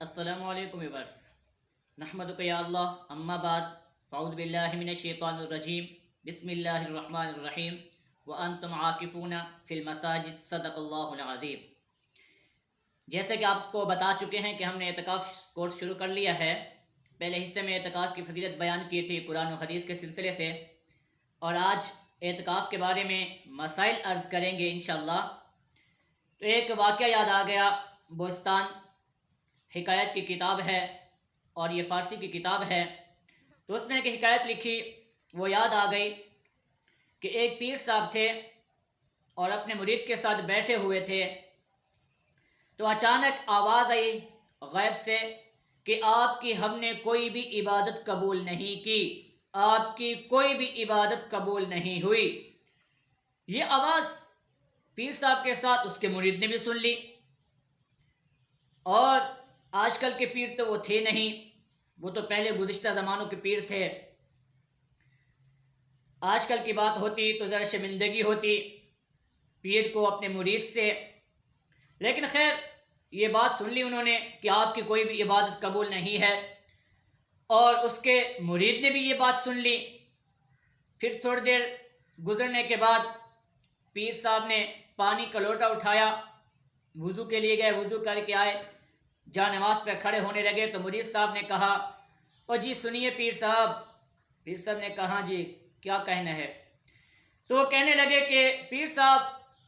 السلام علیکم ویورس نحمدک یا اللہ اما بعد فاعوذ باللہ من الشیطان الرجیم بسم اللہ الرحمن الرحیم وانتم عاکفون فی المساجد صدق اللہ العظیم۔ جیسے کہ آپ کو بتا چکے ہیں کہ ہم نے اعتکاف کورس شروع کر لیا ہے۔ پہلے حصے میں اعتکاف کی فضیلت بیان کی تھی قرآن و حدیث کے سلسلے سے، اور آج اعتکاف کے بارے میں مسائل عرض کریں گے انشاءاللہ۔ تو ایک واقعہ یاد آ گیا، بوستان حکایت کی کتاب ہے اور یہ فارسی کی کتاب ہے، تو اس میں ایک حکایت لکھی، وہ یاد آ گئی کہ ایک پیر صاحب تھے اور اپنے مرید کے ساتھ بیٹھے ہوئے تھے، تو اچانک آواز آئی غیب سے کہ آپ کی ہم نے کوئی بھی عبادت قبول نہیں کی، آپ کی کوئی بھی عبادت قبول نہیں ہوئی۔ یہ آواز پیر صاحب کے ساتھ اس کے مرید نے بھی سن لی، اور آج کل کے پیر تو وہ تھے نہیں، وہ تو پہلے گزشتہ زمانوں کے پیر تھے۔ آج کل کی بات ہوتی تو ذرا شرمندگی ہوتی پیر کو اپنے مرید سے، لیکن خیر یہ بات سن لی انہوں نے کہ آپ کی کوئی بھی عبادت قبول نہیں ہے، اور اس کے مرید نے بھی یہ بات سن لی۔ پھر تھوڑی دیر گزرنے کے بعد پیر صاحب نے پانی کا لوٹا اٹھایا، وضو کے لیے گئے، وضو کر کے آئے، جا نماز پہ کھڑے ہونے لگے تو مرید صاحب نے کہا، او جی سنیے پیر صاحب۔ پیر صاحب نے کہا جی کیا کہنا ہے؟ تو وہ کہنے لگے کہ پیر صاحب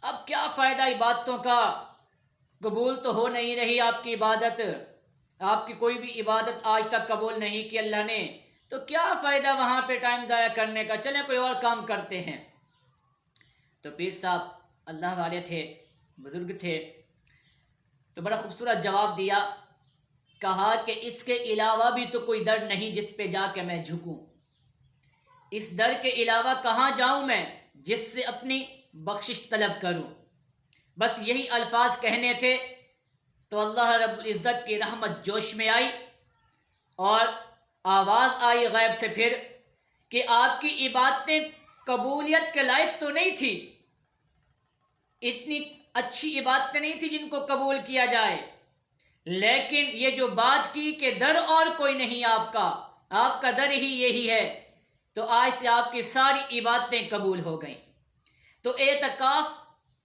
اب کیا فائدہ عبادتوں کا، قبول تو ہو نہیں رہی آپ کی عبادت، آپ کی کوئی بھی عبادت آج تک قبول نہیں کی اللہ نے، تو کیا فائدہ وہاں پہ ٹائم ضائع کرنے کا، چلیں کوئی اور کام کرتے ہیں۔ تو پیر صاحب اللہ والے تھے، بزرگ تھے، تو بڑا خوبصورت جواب دیا، کہا کہ اس کے علاوہ بھی تو کوئی در نہیں جس پہ جا کے میں جھکوں، اس در کے علاوہ کہاں جاؤں میں جس سے اپنی بخشش طلب کروں۔ بس یہی الفاظ کہنے تھے تو اللہ رب العزت کی رحمت جوش میں آئی، اور آواز آئی غیب سے پھر کہ آپ کی عبادتیں قبولیت کے لائق تو نہیں تھی، اتنی اچھی عبادتیں نہیں تھی جن کو قبول کیا جائے، لیکن یہ جو بات کی کہ در اور کوئی نہیں آپ کا در ہی یہی ہے، تو آج سے آپ کی ساری عبادتیں قبول ہو گئیں۔ تو اعتکاف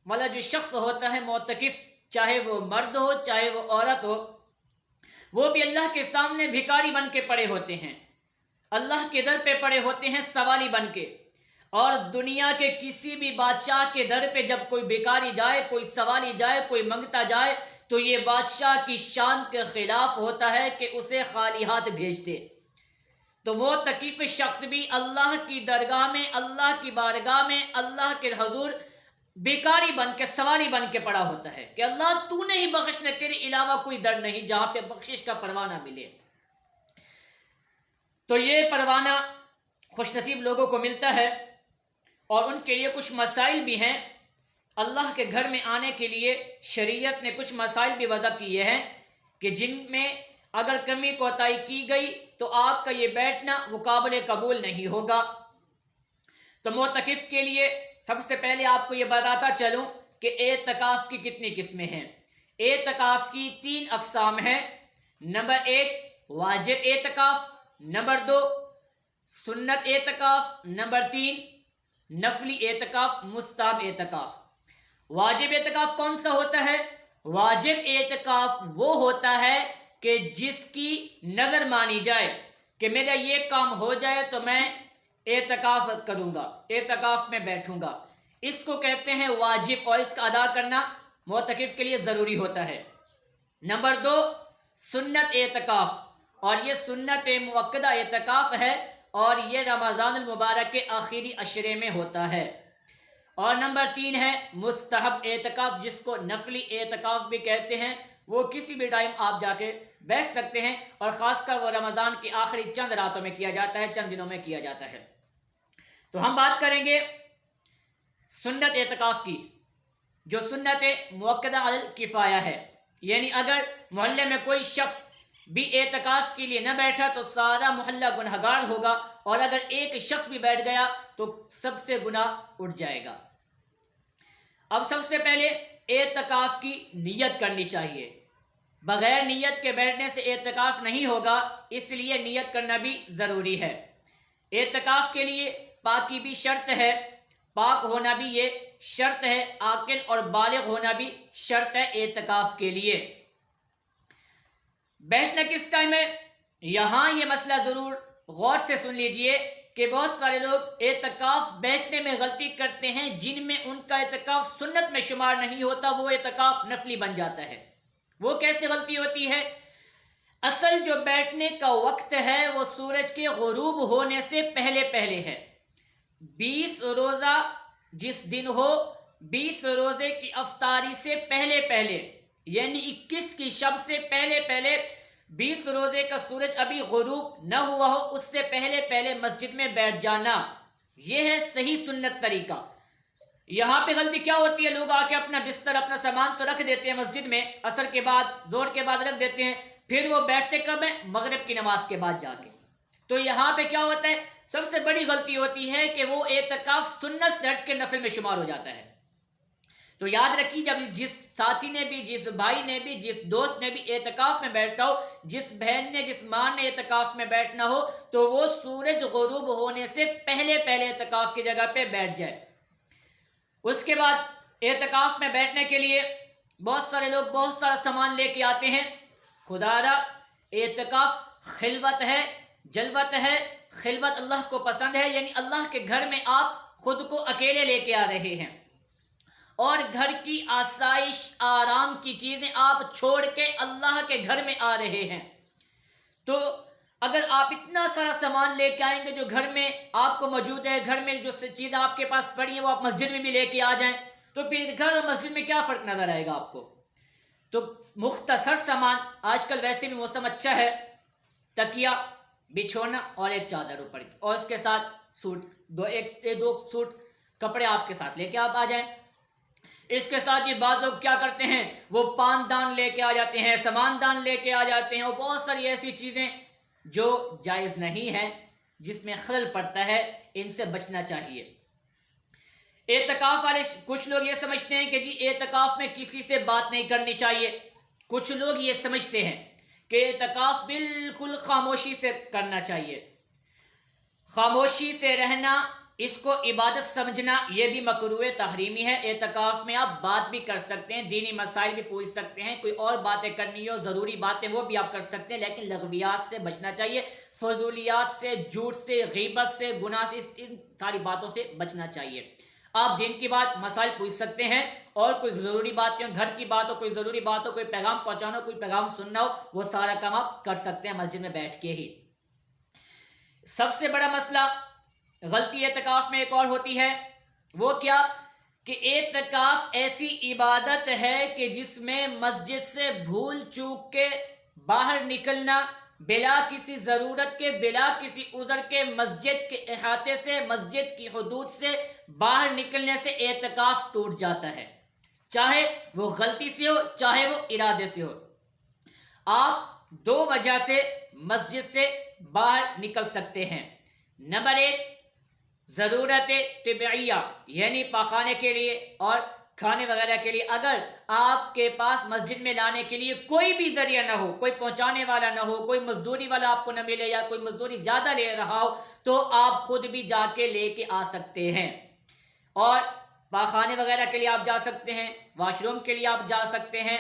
والا جو شخص ہوتا ہے معتکف، چاہے وہ مرد ہو چاہے وہ عورت ہو، وہ بھی اللہ کے سامنے بھکاری بن کے پڑے ہوتے ہیں، اللہ کے در پہ پڑے ہوتے ہیں سوالی بن کے، اور دنیا کے کسی بھی بادشاہ کے در پہ جب کوئی بھکاری جائے، کوئی سوالی جائے، کوئی منگتا جائے، تو یہ بادشاہ کی شان کے خلاف ہوتا ہے کہ اسے خالی ہاتھ بھیج دے۔ تو معتکف شخص بھی اللہ کی درگاہ میں، اللہ کی بارگاہ میں، اللہ کے حضور بیکاری بن کے، سوالی بن کے پڑا ہوتا ہے کہ اللہ تو نہیں بخشنے، تیرے علاوہ کوئی در نہیں جہاں پہ بخشش کا پروانہ ملے۔ تو یہ پروانہ خوش نصیب لوگوں کو ملتا ہے، اور ان کے لیے کچھ مسائل بھی ہیں۔ اللہ کے گھر میں آنے کے لیے شریعت نے کچھ مسائل بھی وضع کیے ہیں کہ جن میں اگر کمی کوتاہی کی گئی تو آپ کا یہ بیٹھنا وہ قابل قبول نہیں ہوگا۔ تو معتکف کے لیے سب سے پہلے آپ کو یہ بتاتا چلوں کہ اعتکاف کی کتنی قسمیں ہیں۔ اعتکاف کی 3 اقسام ہیں۔ نمبر 1 واجب اعتکاف، نمبر 2 سنت اعتکاف، نمبر 3 نفلی اعتکاف، مستحب اعتکاف۔ واجب اعتکاف کون سا ہوتا ہے؟ واجب اعتکاف وہ ہوتا ہے کہ جس کی نظر مانی جائے کہ میرا یہ کام ہو جائے تو میں اعتکاف کروں گا، اعتکاف میں بیٹھوں گا، اس کو کہتے ہیں واجب، اور اس کا ادا کرنا معتکف کے لیے ضروری ہوتا ہے۔ نمبر 2 سنت اعتکاف، اور یہ سنت مؤکدہ اعتکاف ہے، اور یہ رمضان المبارک کے آخری عشرے میں ہوتا ہے۔ اور نمبر 3 ہے مستحب اعتکاف، جس کو نفلی اعتکاف بھی کہتے ہیں، وہ کسی بھی ٹائم آپ جا کے بیٹھ سکتے ہیں، اور خاص کر وہ رمضان کی آخری چند راتوں میں کیا جاتا ہے، چند دنوں میں کیا جاتا ہے۔ تو ہم بات کریں گے سنت اعتکاف کی، جو سنت مؤکدہ علی الکفایہ ہے، یعنی اگر محلے میں کوئی شخص بھی اعتکاف کے لیے نہ بیٹھا تو سارا محلہ گنہگار ہوگا، اور اگر ایک شخص بھی بیٹھ گیا تو سب سے گناہ اٹھ جائے گا۔ اب سب سے پہلے اعتکاف کی نیت کرنی چاہیے۔ بغیر نیت کے بیٹھنے سے اعتکاف نہیں ہوگا، اس لیے نیت کرنا بھی ضروری ہے۔ اعتکاف کے لیے پاکی بھی شرط ہے، پاک ہونا بھی یہ شرط ہے، عاقل اور بالغ ہونا بھی شرط ہے اعتکاف کے لیے۔ بیٹھنا کس ٹائم ہے، یہاں یہ مسئلہ ضرور غور سے سن لیجئے کہ بہت سارے لوگ اعتکاف بیٹھنے میں غلطی کرتے ہیں، جن میں ان کا اعتکاف سنت میں شمار نہیں ہوتا، وہ اعتکاف نفلی بن جاتا ہے۔ وہ کیسے غلطی ہوتی ہے؟ اصل جو بیٹھنے کا وقت ہے وہ سورج کے غروب ہونے سے پہلے پہلے ہے۔ 20 روزہ جس دن ہو، 20 روزے کی افطاری سے پہلے پہلے، یعنی 21 کی شب سے پہلے پہلے، 20 روزے کا سورج ابھی غروب نہ ہوا ہو، اس سے پہلے پہلے مسجد میں بیٹھ جانا، یہ ہے صحیح سنت طریقہ۔ یہاں پہ غلطی کیا ہوتی ہے، لوگ آ کے اپنا بستر اپنا سامان تو رکھ دیتے ہیں مسجد میں، عصر کے بعد ظہر کے بعد رکھ دیتے ہیں، پھر وہ بیٹھتے کب ہیں، مغرب کی نماز کے بعد جا کے۔ تو یہاں پہ کیا ہوتا ہے، سب سے بڑی غلطی ہوتی ہے کہ وہ اعتکاف سنت سے ہٹ کے نفل میں شمار ہو جاتا ہے۔ تو یاد رکھیے، جب جس ساتھی نے بھی، جس بھائی نے بھی، جس دوست نے بھی اعتکاف میں بیٹھنا ہو، جس بہن نے، جس ماں نے اعتکاف میں بیٹھنا ہو، تو وہ سورج غروب ہونے سے پہلے پہلے اعتکاف کی جگہ پہ بیٹھ جائے۔ اس کے بعد اعتکاف میں بیٹھنے کے لیے بہت سارے لوگ بہت سارا سامان لے کے آتے ہیں۔ خدا را، اعتکاف خلوت ہے، جلوت ہے، خلوت اللہ کو پسند ہے، یعنی اللہ کے گھر میں آپ خود کو اکیلے لے کے آ رہے ہیں، اور گھر کی آسائش آرام کی چیزیں آپ چھوڑ کے اللہ کے گھر میں آ رہے ہیں۔ تو اگر آپ اتنا سارا سامان لے کے آئیں گے جو گھر میں آپ کو موجود ہے، گھر میں جو چیزیں آپ کے پاس پڑی ہیں وہ آپ مسجد میں بھی لے کے آ جائیں، تو پھر گھر اور مسجد میں کیا فرق نظر آئے گا آپ کو؟ تو مختصر سامان، آج کل ویسے بھی موسم اچھا ہے، تکیہ، بچھونا اور ایک چادر اوپر کی، اور اس کے ساتھ سوٹ، دو سوٹ کپڑے آپ کے ساتھ لے کے آپ آ جائیں۔ اس کے ساتھ یہ بعض لوگ کیا کرتے ہیں، وہ پان دان لے کے آ جاتے ہیں، سامان دان لے کے آ جاتے ہیں، اور بہت ساری ایسی چیزیں جو جائز نہیں ہے، جس میں خلل پڑتا ہے، ان سے بچنا چاہیے۔ اعتکاف والے کچھ لوگ یہ سمجھتے ہیں کہ جی اعتکاف میں کسی سے بات نہیں کرنی چاہیے، کچھ لوگ یہ سمجھتے ہیں کہ اعتکاف بالکل خاموشی سے کرنا چاہیے۔ خاموشی سے رہنا، اس کو عبادت سمجھنا، یہ بھی مکروہ تحریمی ہے۔ اعتکاف میں آپ بات بھی کر سکتے ہیں، دینی مسائل بھی پوچھ سکتے ہیں، کوئی اور باتیں کرنی ہو، ضروری باتیں، وہ بھی آپ کر سکتے ہیں، لیکن لغویات سے بچنا چاہیے، فضولیات سے، جھوٹ سے، غیبت سے، گناہ سے، ان ساری باتوں سے بچنا چاہیے۔ آپ دین کی بات، مسائل پوچھ سکتے ہیں، اور کوئی ضروری بات، گھر کی بات ہو، کوئی ضروری بات ہو، کوئی پیغام پہنچانا ہو، کوئی پیغام سننا ہو، وہ سارا کام آپ کر سکتے ہیں مسجد میں بیٹھ کے ہی۔ سب سے بڑا مسئلہ غلطی اعتکاف میں ایک اور ہوتی ہے، وہ کیا کہ اعتکاف ایسی عبادت ہے کہ جس میں مسجد سے بھول چوک کے باہر نکلنا، بلا کسی ضرورت کے، بلا کسی عذر کے، مسجد کے احاطے سے، مسجد کی حدود سے باہر نکلنے سے اعتکاف ٹوٹ جاتا ہے، چاہے وہ غلطی سے ہو، چاہے وہ ارادے سے ہو۔ آپ دو وجہ سے مسجد سے باہر نکل سکتے ہیں۔ نمبر 1، ضرورت طبعیہ، یعنی پاخانے کے لیے اور کھانے وغیرہ کے لیے۔ اگر آپ کے پاس مسجد میں لانے کے لیے کوئی بھی ذریعہ نہ ہو، کوئی پہنچانے والا نہ ہو، کوئی مزدوری والا آپ کو نہ ملے، یا کوئی مزدوری زیادہ لے رہا ہو، تو آپ خود بھی جا کے لے کے آ سکتے ہیں، اور پاخانے وغیرہ کے لیے آپ جا سکتے ہیں، واش روم کے لیے آپ جا سکتے ہیں،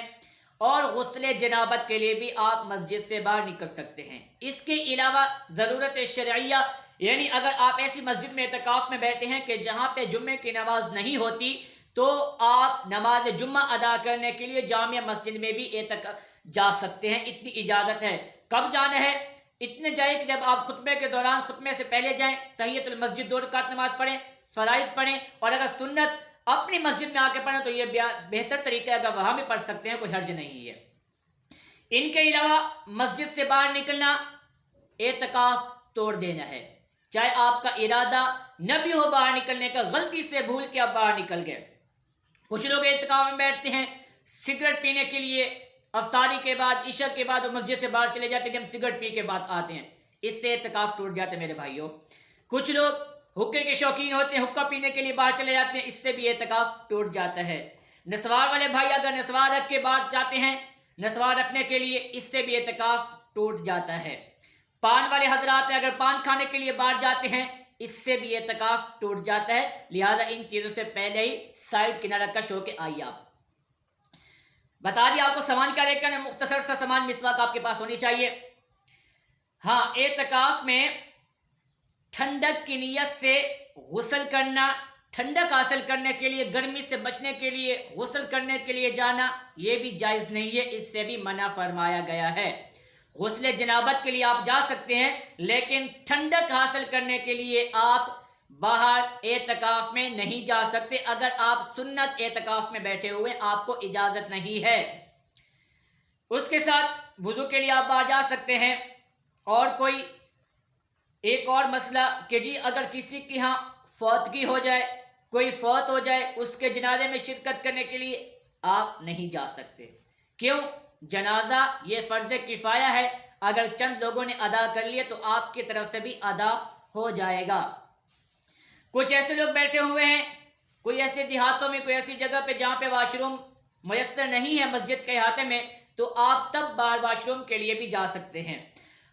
اور غسل جنابت کے لیے بھی آپ مسجد سے باہر نکل سکتے ہیں۔ اس کے علاوہ ضرورت شرعیہ، یعنی اگر آپ ایسی مسجد میں اعتکاف میں بیٹھے ہیں کہ جہاں پہ جمعے کی نماز نہیں ہوتی، تو آپ نماز جمعہ ادا کرنے کے لیے جامع مسجد میں بھی جا سکتے ہیں، اتنی اجازت ہے۔ کب جانا ہے؟ اتنے جائیں کہ جب آپ خطبے کے دوران، خطبے سے پہلے جائیں، تحیۃ المسجد 2 رکعت نماز پڑھیں، فرائض پڑھیں، اور اگر سنت اپنی مسجد میں آ کے پڑھیں تو یہ بہتر طریقہ ہے، اگر وہاں بھی پڑھ سکتے ہیں کوئی حرج نہیں ہے۔ ان کے علاوہ مسجد سے باہر نکلنا اعتکاف توڑ دینا ہے، چاہے آپ کا ارادہ نہ بھی ہو باہر نکلنے کا، غلطی سے بھول کے آپ باہر نکل گئے۔ کچھ لوگ اعتکاف میں بیٹھتے ہیں سگریٹ پینے کے لیے، افطاری کے بعد، عشاء کے بعد وہ مسجد سے باہر چلے جاتے ہیں، جب سگریٹ پی کے بعد آتے ہیں، اس سے اعتکاف ٹوٹ جاتے ہیں میرے بھائیوں۔ کچھ لوگ حقے کے شوقین ہوتے ہیں، حقہ پینے کے لیے باہر چلے جاتے ہیں، اس سے بھی اعتکاف ٹوٹ جاتا ہے۔ نسوار والے بھائی اگر نسوار رکھ کے باہر جاتے ہیں، نسوار رکھنے کے لیے، اس سے بھی اعتکاف ٹوٹ جاتا ہے۔ پان والے حضرات اگر پان کھانے کے لیے باہر جاتے ہیں، اس سے بھی اعتکاف ٹوٹ جاتا ہے۔ لہذا ان چیزوں سے پہلے ہی سائڈ کنارہ کش ہو کے آئیے۔ آپ بتا دیا آپ کو سامان کیا لے کر، مختصر سا سامان مسواک آپ کے پاس ہونی چاہیے۔ ہاں، اعتکاف میں ٹھنڈک کی نیت سے غسل کرنا، ٹھنڈک حاصل کرنے کے لیے، گرمی سے بچنے کے لیے غسل کرنے کے لیے جانا، یہ بھی جائز نہیں ہے، اس سے بھی منع فرمایا گیا ہے۔ غسل جنابت کے لیے آپ جا سکتے ہیں، لیکن ٹھنڈک حاصل کرنے کے لیے آپ باہر اعتکاف میں نہیں جا سکتے۔ اگر آپ سنت اعتکاف میں بیٹھے ہوئے، آپ کو اجازت نہیں ہے۔ اس کے ساتھ وضو کے لیے آپ باہر جا سکتے ہیں۔ اور کوئی ایک اور مسئلہ کہ جی اگر کسی کے ہاں فوتگی ہو جائے، کوئی فوت ہو جائے، اس کے جنازے میں شرکت کرنے کے لیے آپ نہیں جا سکتے۔ کیوں؟ جنازہ یہ فرض کفایہ ہے، اگر چند لوگوں نے ادا کر لیے تو آپ کی طرف سے بھی ادا ہو جائے گا۔ کچھ ایسے لوگ بیٹھے ہوئے ہیں، کوئی ایسے دیہاتوں میں، کوئی ایسی جگہ پہ جہاں پہ واش روم میسر نہیں ہے مسجد کے احاطے میں، تو آپ تب باہر واش روم کے لیے بھی جا سکتے ہیں۔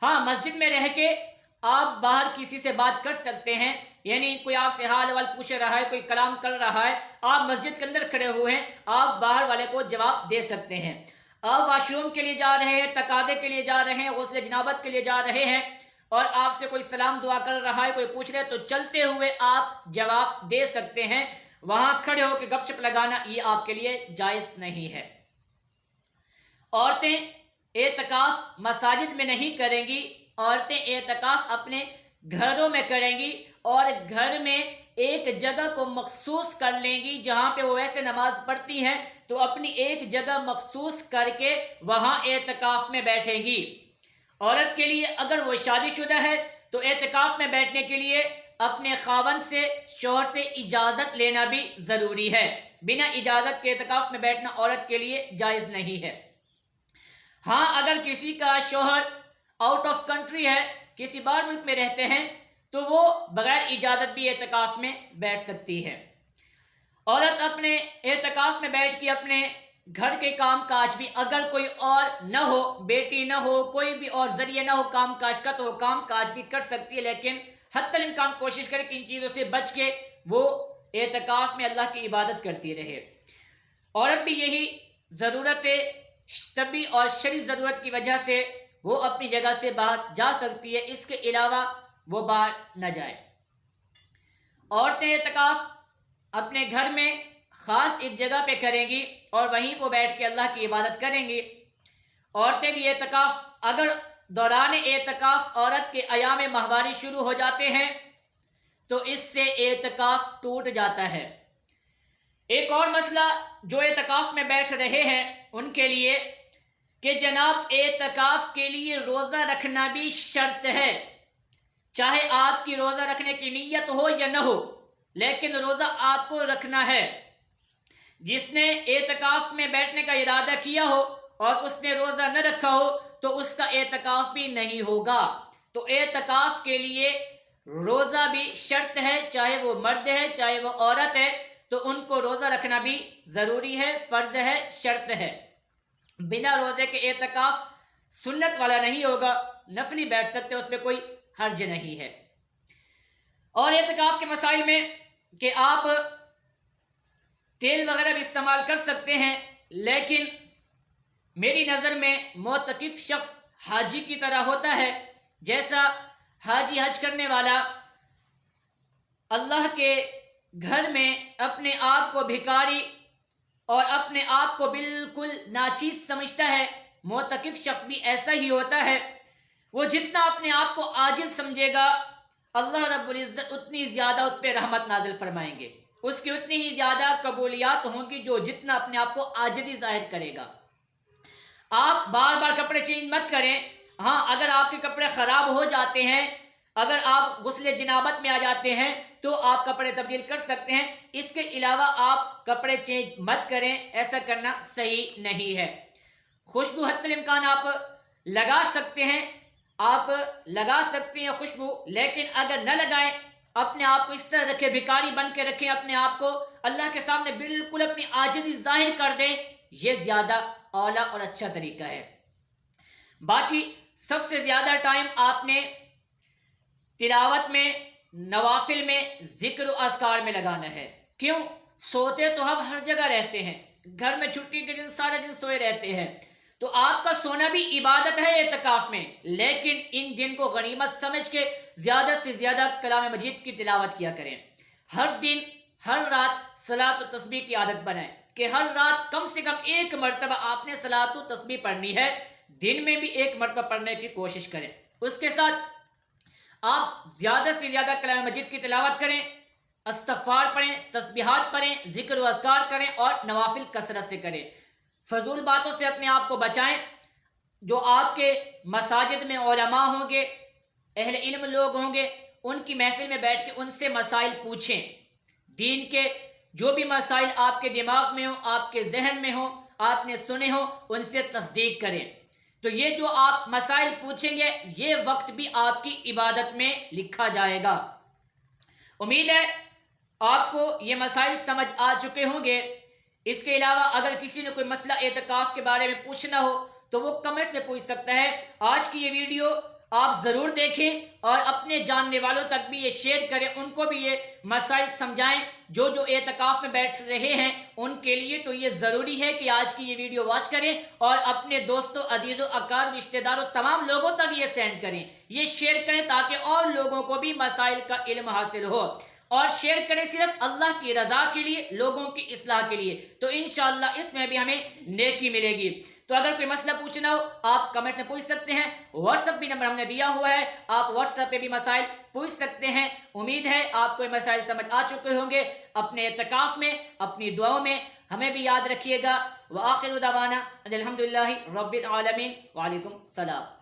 ہاں، مسجد میں رہ کے آپ باہر کسی سے بات کر سکتے ہیں، یعنی کوئی آپ سے حال احوال پوچھ رہا ہے، کوئی کلام کر رہا ہے، آپ مسجد کے اندر کھڑے ہوئے ہیں، آپ باہر والے کو جواب دے سکتے ہیں۔ آپ واش روم کے لیے جا رہے ہیں، تقاضے کے لیے جا رہے ہیں، غسل جنابت کے لیے جا رہے ہیں، اور آپ سے کوئی سلام دعا کر رہا ہے، کوئی پوچھ رہے، تو چلتے ہوئے آپ جواب دے سکتے ہیں۔ وہاں کھڑے ہو کے گپ شپ لگانا یہ آپ کے لیے جائز نہیں ہے۔ عورتیں اعتکاف مساجد میں نہیں کریں گی، عورتیں اعتکاف اپنے گھروں میں کریں گی، اور گھر میں ایک جگہ کو مخصوص کر لیں گی جہاں پہ وہ ویسے نماز پڑھتی ہیں، تو اپنی ایک جگہ مخصوص کر کے وہاں اعتکاف میں بیٹھیں گی۔ عورت کے لیے اگر وہ شادی شدہ ہے تو اعتکاف میں بیٹھنے کے لیے اپنے خاوند سے، شوہر سے اجازت لینا بھی ضروری ہے۔ بنا اجازت کے اعتکاف میں بیٹھنا عورت کے لیے جائز نہیں ہے۔ ہاں، اگر کسی کا شوہر آؤٹ آف کنٹری ہے، کسی باہر ملک میں رہتے ہیں، تو وہ بغیر اجازت بھی اعتکاف میں بیٹھ سکتی ہے۔ عورت اپنے اعتکاف میں بیٹھ کے اپنے گھر کے کام کاج بھی، اگر کوئی اور نہ ہو، بیٹی نہ ہو، کوئی بھی اور ذریعہ نہ ہو کام کاج کا، تو وہ کام کاج بھی کر سکتی ہے، لیکن حتی الامکان کوشش کرے کہ ان چیزوں سے بچ کے وہ اعتکاف میں اللہ کی عبادت کرتی رہے۔ عورت بھی یہی ضرورت طبی اور شرعی ضرورت کی وجہ سے وہ اپنی جگہ سے باہر جا سکتی ہے، اس کے علاوہ وہ باہر نہ جائے۔ عورتیں اعتکاف اپنے گھر میں خاص ایک جگہ پہ کریں گی اور وہیں وہ بیٹھ کے اللہ کی عبادت کریں گی۔ عورتیں بھی اعتکاف، اگر دوران اعتکاف عورت کے ایام ماہواری شروع ہو جاتے ہیں تو اس سے اعتکاف ٹوٹ جاتا ہے۔ ایک اور مسئلہ جو اعتکاف میں بیٹھ رہے ہیں ان کے لیے کہ جناب اعتکاف کے لیے روزہ رکھنا بھی شرط ہے، چاہے آپ کی روزہ رکھنے کی نیت ہو یا نہ ہو، لیکن روزہ آپ کو رکھنا ہے۔ جس نے اعتکاف میں بیٹھنے کا ارادہ کیا ہو اور اس نے روزہ نہ رکھا ہو تو اس کا اعتکاف بھی نہیں ہوگا۔ تو اعتکاف کے لیے روزہ بھی شرط ہے، چاہے وہ مرد ہے چاہے وہ عورت ہے، تو ان کو روزہ رکھنا بھی ضروری ہے، فرض ہے، شرط ہے۔ بنا روزے کے اعتکاف سنت والا نہیں ہوگا، نفلی بیٹھ سکتے، اس پہ کوئی حرج نہیں ہے۔ اور اعتکاف کے مسائل میں کہ آپ تیل وغیرہ بھی استعمال کر سکتے ہیں، لیکن میری نظر میں معتکف شخص حاجی کی طرح ہوتا ہے، جیسا حاجی حج کرنے والا اللہ کے گھر میں اپنے آپ کو بھکاری اور اپنے آپ کو بالکل ناچیز سمجھتا ہے، معتکف شخص بھی ایسا ہی ہوتا ہے۔ وہ جتنا اپنے آپ کو عاجز سمجھے گا، اللہ رب العزت اتنی زیادہ اس پہ رحمت نازل فرمائیں گے، اس کی اتنی ہی زیادہ قبولیات ہوں گی جو جتنا اپنے آپ کو عاجزی ظاہر کرے گا۔ آپ بار بار کپڑے چینج مت کریں۔ ہاں، اگر آپ کے کپڑے خراب ہو جاتے ہیں، اگر آپ غسل جنابت میں آ جاتے ہیں تو آپ کپڑے تبدیل کر سکتے ہیں، اس کے علاوہ آپ کپڑے چینج مت کریں، ایسا کرنا صحیح نہیں ہے۔ خوشبو حتی الامکان آپ لگا سکتے ہیں، آپ لگا سکتے ہیں خوشبو، لیکن اگر نہ لگائیں، اپنے آپ کو اس طرح رکھیں، بھکاری بن کے رکھیں، اپنے آپ کو اللہ کے سامنے بالکل اپنی عاجزی ظاہر کر دیں، یہ زیادہ اعلیٰ اور اچھا طریقہ ہے۔ باقی سب سے زیادہ ٹائم آپ نے تلاوت میں، نوافل میں، ذکر و اذکار میں لگانا ہے۔ کیوں؟ سوتے تو ہم ہر جگہ رہتے ہیں، گھر میں چھٹی کے دن سارے دن سوئے رہتے ہیں، تو آپ کا سونا بھی عبادت ہے اعتکاف میں، لیکن ان دن کو غنیمت سمجھ کے زیادہ سے زیادہ کلام مجید کی تلاوت کیا کریں۔ ہر دن ہر رات صلاۃ و تسبیح کی عادت بنائیں کہ ہر رات کم سے کم ایک مرتبہ آپ نے صلاۃ و تسبیح پڑھنی ہے، دن میں بھی ایک مرتبہ پڑھنے کی کوشش کریں۔ اس کے ساتھ آپ زیادہ سے زیادہ کلام مجید کی تلاوت کریں، استغفار پڑھیں، تسبیحات پڑھیں، ذکر و اذکار کریں اور نوافل کثرت سے کریں۔ فضول باتوں سے اپنے آپ کو بچائیں۔ جو آپ کے مساجد میں علماء ہوں گے، اہل علم لوگ ہوں گے، ان کی محفل میں بیٹھ کے ان سے مسائل پوچھیں۔ دین کے جو بھی مسائل آپ کے دماغ میں ہوں، آپ کے ذہن میں ہوں، آپ نے سنے ہوں، ان سے تصدیق کریں۔ تو یہ جو آپ مسائل پوچھیں گے، یہ وقت بھی آپ کی عبادت میں لکھا جائے گا۔ امید ہے آپ کو یہ مسائل سمجھ آ چکے ہوں گے۔ اس کے علاوہ اگر کسی نے کوئی مسئلہ اعتکاف کے بارے میں پوچھنا ہو تو وہ کمنٹس میں پوچھ سکتا ہے۔ آج کی یہ ویڈیو آپ ضرور دیکھیں اور اپنے جاننے والوں تک بھی یہ شیئر کریں، ان کو بھی یہ مسائل سمجھائیں۔ جو اعتکاف میں بیٹھ رہے ہیں ان کے لیے تو یہ ضروری ہے کہ آج کی یہ ویڈیو واچ کریں اور اپنے دوستوں، عزیزوں، اقارب، رشتہ داروں، تمام لوگوں تک یہ سینڈ کریں، یہ شیئر کریں تاکہ اور لوگوں کو بھی مسائل کا علم حاصل ہو۔ اور شیئر کریں صرف اللہ کی رضا کے لیے، لوگوں کی اصلاح کے لیے، تو انشاءاللہ اس میں بھی ہمیں نیکی ملے گی۔ تو اگر کوئی مسئلہ پوچھنا ہو آپ کمنٹ میں پوچھ سکتے ہیں، واٹس ایپ بھی نمبر ہم نے دیا ہوا ہے، آپ واٹس ایپ پہ بھی مسائل پوچھ سکتے ہیں۔ امید ہے آپ کو یہ مسائل سمجھ آ چکے ہوں گے۔ اپنے اعتکاف میں، اپنی دعاؤں میں ہمیں بھی یاد رکھیے گا۔ وآخر دعوانا ان الحمدللہ رب العالمین۔ وعلیکم السلام۔